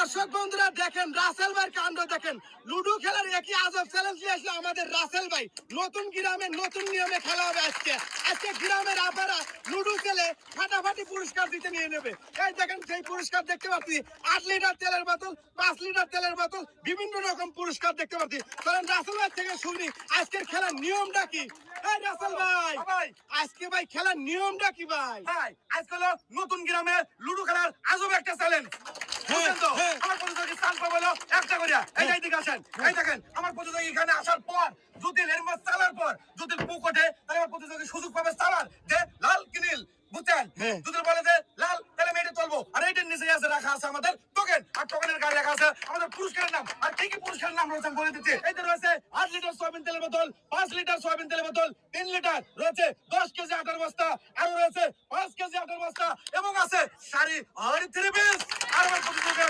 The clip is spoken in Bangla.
দর্শক বন্ধুরা দেখেন রাসেল ভাইয়ের কাণ্ড দেখেন। লুডো খেলার একই আজব চ্যালেঞ্জ নিয়ে আসলো আমাদের রাসেল ভাই। নতুন গ্রামে নতুন নিয়মে খেলা হবে আজকে গ্রামের আপারা লুডো খেলে ফাটাফাটি পুরস্কার দিতে নিয়ে নেবে। এই দেখেন সেই পুরস্কার দেখতে পাচ্ছি 8 লিটার তেলের বোতল, 5 লিটার তেলের বোতল, বিভিন্ন রকম পুরস্কার দেখতে পাচ্ছি। কারণ রাসেল ভাই থেকে শুনি আজকের খেলার নিয়মটা কি। এই রাসেল ভাই আজকে ভাই খেলার নিয়মটা কি ভাই? ভাই আজকে হলো নতুন গ্রামে লুডো খেলার আজব একটা চ্যালেঞ্জ। আমার প্রতিযোগী স্থান পাবো একটা করিয়া এই দিকে আসেন। এই দেখেন আমার প্রতিযোগী এখানে আসার পর যদি হেলমেট চালার পর যদি বুক ওঠে তাহলে আমার প্রতিযোগী সুযোগ পাবে চালার যে লাল কি নীল, বুঝছেন? যদি বলে যে লাল তাহলে আমি এটা চলবো। আর এইটার নিচে আছে রাখা আছে আমাদের টোকেন, আর টোকেনের গাড়ি রাখা আছে আমাদের পুরস্কারের নাম। আর কি কি পুরস্কারের নাম রয়েছে আমি বলে দিচ্ছি। এইটা রয়েছে 8 লিটার সয়াবিন তেলের বোতল, 5 লিটার সয়াবিন তেলের বোতল, 3 লিটার রয়েছে 10 কেজি আটার বস্তা, আরো রয়েছে 5 কেজি আটার বস্তা এবং আছে শাড়ি আর 3 পিস। আর আমার প্রতিযোগী